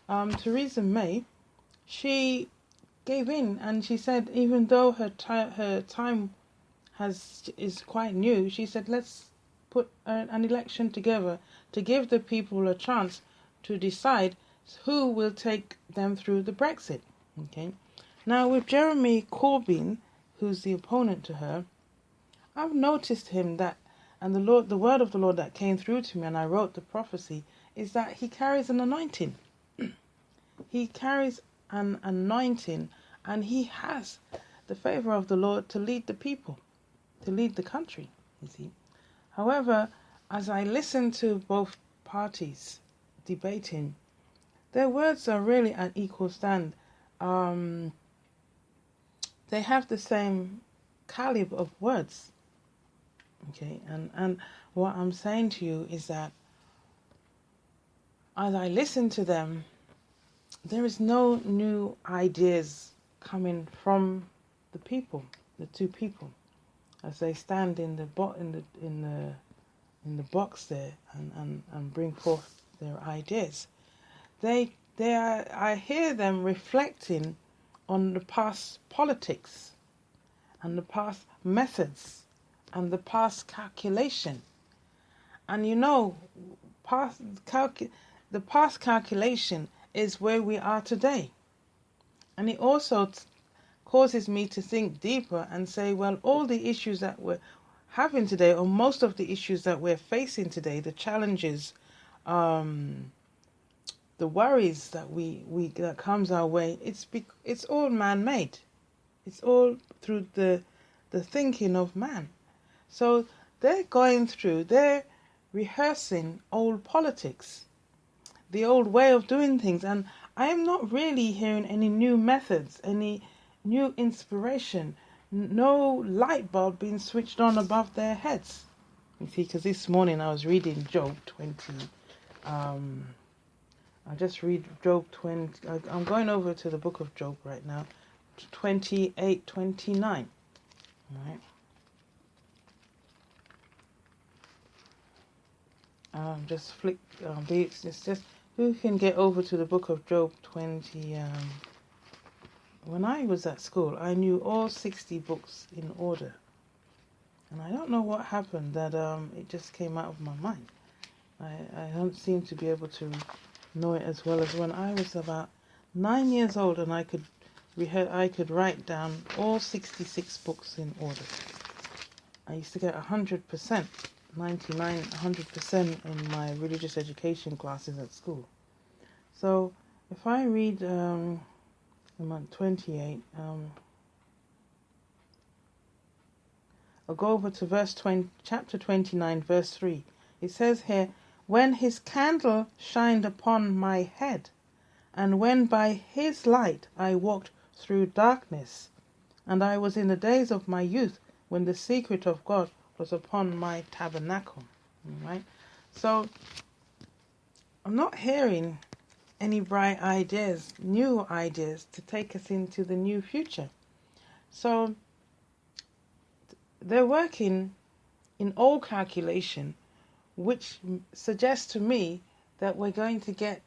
Theresa May, she gave in, and she said even though her time is quite new, she said let's put an election together to give the people a chance to decide who will take them through the Brexit. Okay. Now with Jeremy Corbyn, who's the opponent to her, I've noticed him that, and the word of the Lord that came through to me, and I wrote the prophecy, is that he carries an anointing. He carries an anointing, and he has the favor of the Lord to lead the people, to lead the country, you see. However, as I listen to both parties debating, their words are really at equal stand. They have the same caliber of words. Okay, and what I'm saying to you is that as I listen to them, there is no new ideas coming from the people, the two people, as they stand in the box there and bring forth their ideas. I hear them reflecting on the past politics and the past methods and the past calculation. And you know, the past calculation is where we are today. And it also causes me to think deeper and say, well, all the issues that we're having today, or most of the issues that we're facing today, the challenges, the worries that that comes our way, it's all man-made. It's all through the thinking of man. So they're rehearsing old politics, the old way of doing things, and I am not really hearing any new methods, any new inspiration, no light bulb being switched on above their heads. You see, because this morning I was reading Job 20. I just read Job 20. I'm going over to the book of Job right now, 28, 29. All right. Just flick. It's just who can get over to the book of Job 20. When I was at school, I knew all 60 books in order, and I don't know what happened that it just came out of my mind. I don't seem to be able to know it as well as when I was about 9 years old, and I could write down all 66 books in order. I used to get 100%. 99, 100% in my religious education classes at school. So if I read I'm on 28, I'll go over to chapter 29, verse 3. It says here, when his candle shined upon my head, and when by his light I walked through darkness, and I was in the days of my youth, when the secret of God was upon my tabernacle. Right? So I'm not hearing any bright ideas, new ideas to take us into the new future. So they're working in old calculation, which suggests to me that we're going to get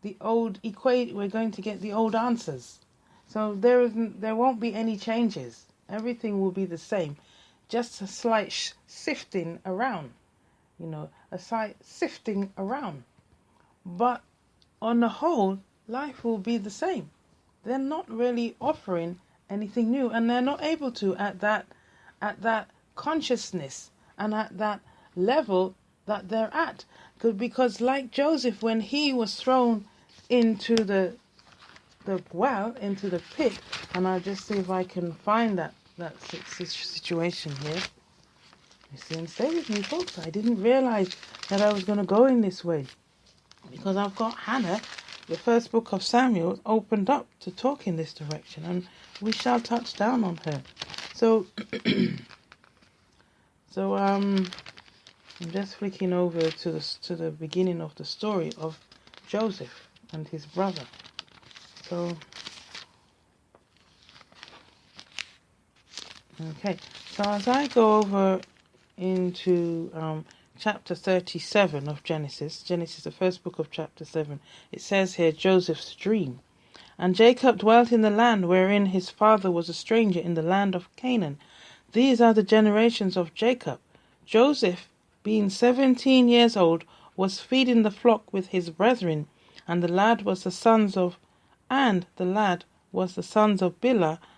the old we're going to get the old answers. So there won't be any changes. Everything will be the same. Just a slight sifting around, a slight sifting around. But on the whole, life will be the same. They're not really offering anything new, and they're not able to at that consciousness and at that level that they're at. Because like Joseph, when he was thrown into the into the pit, and I'll just see if I can find that situation here. You see, and stay with me, folks. I didn't realize that I was going to go in this way, because I've got Hannah, the first book of Samuel, opened up to talk in this direction, and we shall touch down on her. So, I'm just flicking over to the beginning of the story of Joseph and his brother. So. Okay, so as I go over into chapter 37 of Genesis, the first book of chapter 7, it says here Joseph's dream. And Jacob dwelt in the land wherein his father was a stranger, in the land of Canaan. These are the generations of Jacob. Joseph, being 17 years old, was feeding the flock with his brethren, and the lad was the sons of Bilhah,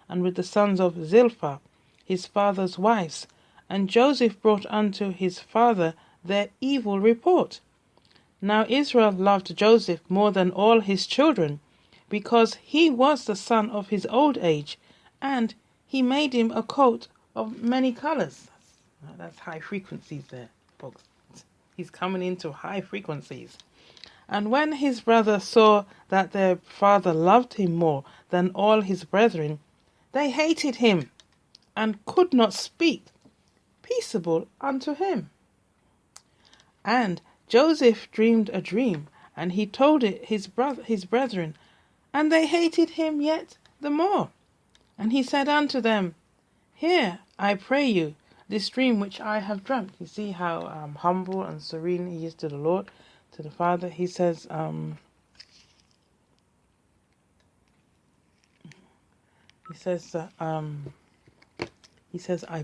and with the sons of Zilpah, his father's wives. And Joseph brought unto his father their evil report. Now Israel loved Joseph more than all his children, because he was the son of his old age, and he made him a coat of many colors. That's high frequencies there, folks. He's coming into high frequencies. And when his brothers saw that their father loved him more than all his brethren, they hated him, and could not speak peaceable unto him. And Joseph dreamed a dream, and he told it his brethren, and they hated him yet the more. And he said unto them, Hear, I pray you, this dream which I have dreamt. You see how humble and serene he is to the Lord, to the Father. He says, I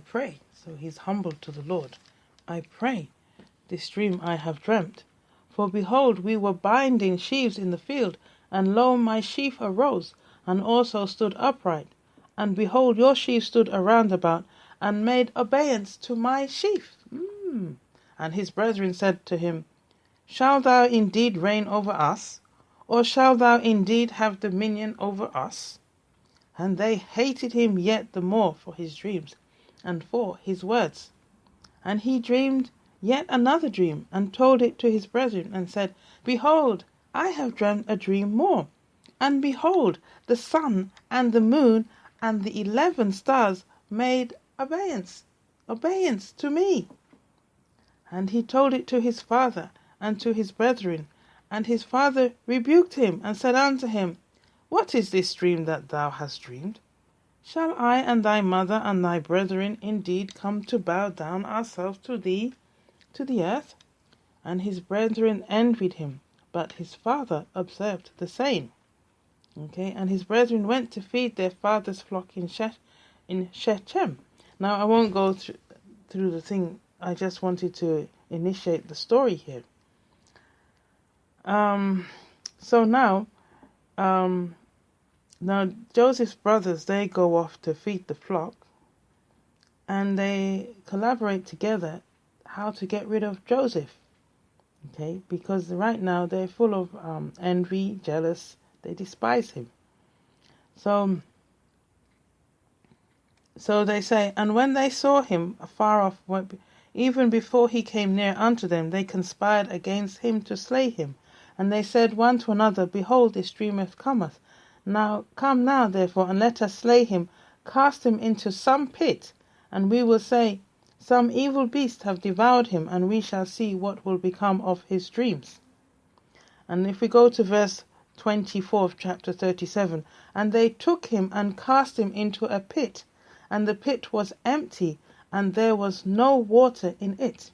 pray. So he's humble to the Lord. I pray, this dream I have dreamt. For behold, we were binding sheaves in the field, and lo, my sheaf arose, and also stood upright. And behold, your sheaf stood around about, and made obeisance to my sheaf. And his brethren said to him, Shalt thou indeed reign over us? Or shalt thou indeed have dominion over us? And they hated him yet the more for his dreams, and for his words. And he dreamed yet another dream, and told it to his brethren, and said, Behold, I have dreamt a dream more. And behold, the sun and the moon and the 11 stars made obeisance to me. And he told it to his father and to his brethren. And his father rebuked him, and said unto him, What is this dream that thou hast dreamed? Shall I and thy mother and thy brethren indeed come to bow down ourselves to thee, to the earth? And his brethren envied him, but his father observed the same. Okay, and his brethren went to feed their father's flock in Shechem. Now I won't go through the thing. I just wanted to initiate the story here. So now Joseph's brothers, they go off to feed the flock, and they collaborate together how to get rid of Joseph. Okay, because right now they're full of envy, jealous. They despise him. So they say, and when they saw him afar off, even before he came near unto them, they conspired against him to slay him. And they said one to another, Behold, this dreamer cometh. Now come now, therefore, and let us slay him, cast him into some pit, and we will say, Some evil beast have devoured him, and we shall see what will become of his dreams. And if we go to verse 24 of chapter 37, and they took him and cast him into a pit, and the pit was empty, and there was no water in it.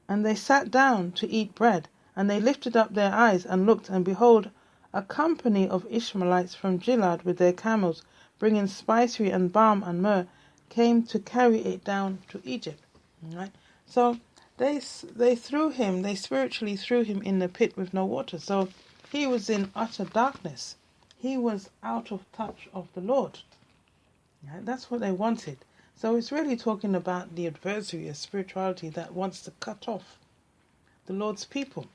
And they sat down to eat bread, and they lifted up their eyes and looked, and behold, a company of Ishmaelites from Gilead with their camels, bringing spicery and balm and myrrh, came to carry it down to Egypt. Right? So they spiritually threw him in the pit with no water. So he was in utter darkness. He was out of touch of the Lord. Right? That's what they wanted. So it's really talking about the adversary of spirituality that wants to cut off the Lord's people.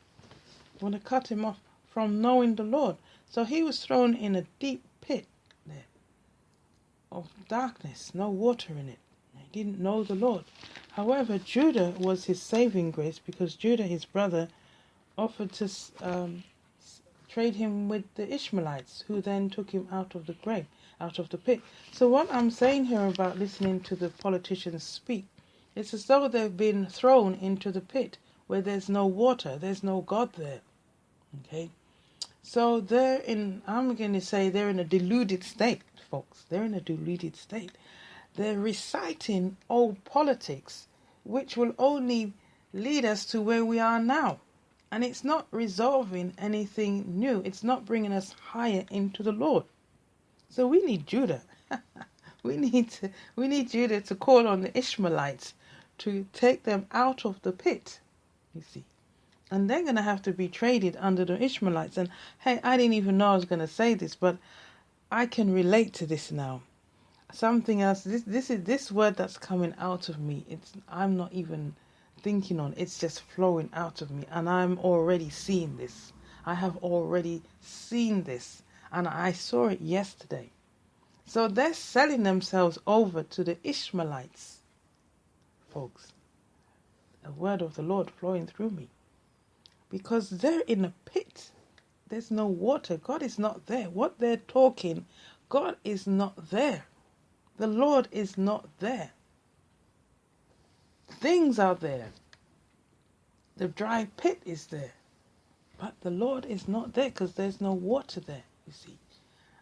They want to cut him off from knowing the Lord. So he was thrown in a deep pit there of darkness, no water in it. He didn't know the Lord. However, Judah was his saving grace, because Judah, his brother, offered to trade him with the Ishmaelites, who then took him out of the grave, out of the pit. So what I'm saying here about listening to the politicians speak, it's as though they've been thrown into the pit where there's no water, there's no God there. Okay? So I'm going to say they're in a deluded state, folks. They're in a deluded state. They're reciting old politics, which will only lead us to where we are now. And it's not resolving anything new. It's not bringing us higher into the Lord. So we need Judah. we need Judah to call on the Ishmaelites to take them out of the pit, you see. And they're going to have to be traded under the Ishmaelites. And hey, I didn't even know I was going to say this, but I can relate to this now. Something else, this word that's coming out of me, I'm not even thinking on, it's just flowing out of me, and I'm already seeing this. I have already seen this, and I saw it yesterday. So they're selling themselves over to the Ishmaelites, folks. A word of the Lord flowing through me. Because they're in a pit. There's no water. God is not there. What they're talking, God is not there. The Lord is not there. Things are there. The dry pit is there. But the Lord is not there because there's no water there, you see.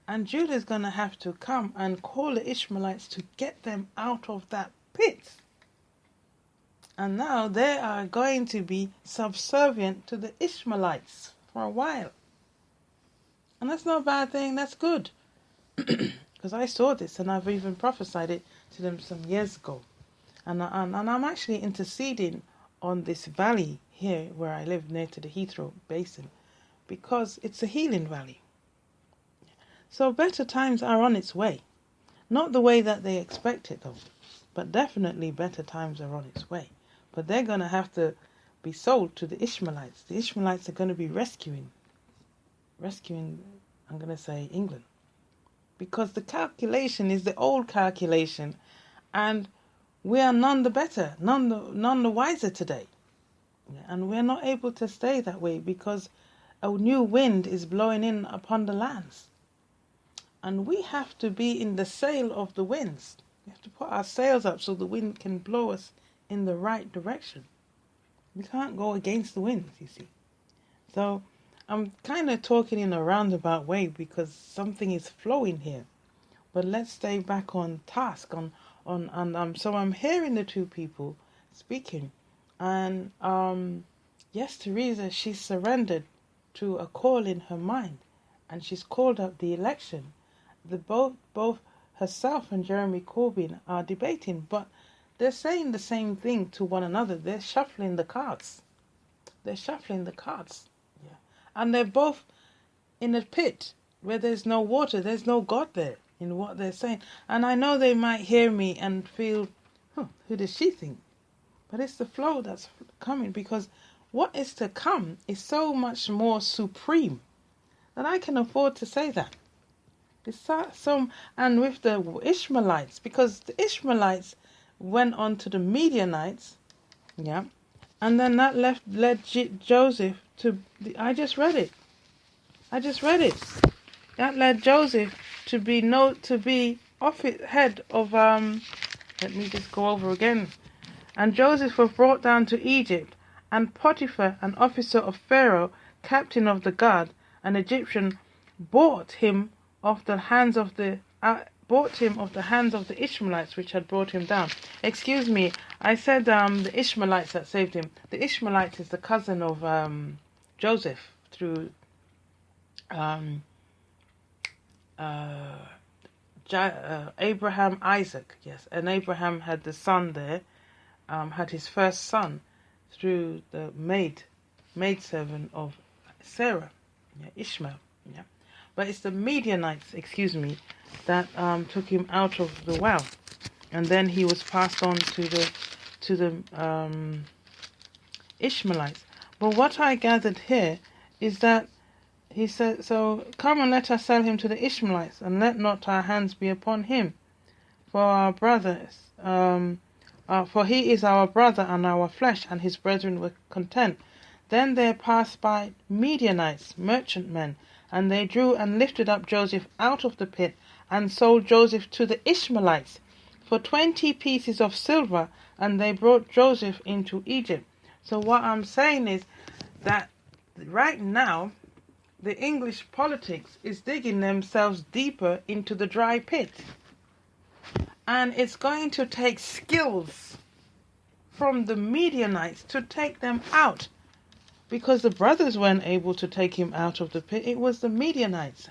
And Judah is going to have to come and call the Ishmaelites to get them out of that pit. And now they are going to be subservient to the Ishmaelites for a while. And that's not a bad thing, that's good. Because I saw this and I've even prophesied it to them some years ago. And I'm actually interceding on this valley here where I live near to the Heathrow Basin, because it's a healing valley. So better times are on its way. Not the way that they expect it though, but definitely better times are on its way. But they're going to have to be sold to the Ishmaelites. The Ishmaelites are going to be rescuing, I'm going to say, England. Because the calculation is the old calculation, and we are none the better, none the wiser today. And we're not able to stay that way because a new wind is blowing in upon the lands. And we have to be in the sail of the winds. We have to put our sails up so the wind can blow us in the right direction. We can't go against the winds, you see. So I'm kind of talking in a roundabout way because something is flowing here. But let's stay back on task. So I'm hearing the two people speaking. And yes, Teresa, she surrendered to a call in her mind. And she's called up the election. Both herself and Jeremy Corbyn are debating, but they're saying the same thing to one another. They're shuffling the cards. Yeah. And they're both in a pit where there's no water. There's no God there in what they're saying. And I know they might hear me and feel, who does she think? But it's the flow that's coming, because what is to come is so much more supreme that I can afford to say that. And with the Ishmaelites, because the Ishmaelites went on to the Midianites, yeah, and then that led Joseph to. I just read it. That led Joseph to be head of. Let me just go over again. And Joseph was brought down to Egypt, and Potiphar, an officer of Pharaoh, captain of the guard, an Egyptian, bought him of the hands of the Ishmaelites which had brought him down. Excuse me, I said the Ishmaelites that saved him. The Ishmaelites is the cousin of Joseph through Abraham, Isaac, yes. And Abraham had the son there, had his first son through the maidservant of Sarah, Ishmael, yeah. But it's the Midianites, that took him out of the well, and then he was passed on to the Ishmaelites. But what I gathered here is that he said, "So come and let us sell him to the Ishmaelites, and let not our hands be upon him, for our brothers, for he is our brother and our flesh." And his brethren were content. Then there passed by Midianites, merchantmen, and they drew and lifted up Joseph out of the pit, and sold Joseph to the Ishmaelites for 20 pieces of silver, and they brought Joseph into Egypt. So what I'm saying is that right now, the English politics is digging themselves deeper into the dry pit. And it's going to take skills from the Midianites to take them out, because the brothers weren't able to take him out of the pit. It was the Midianites.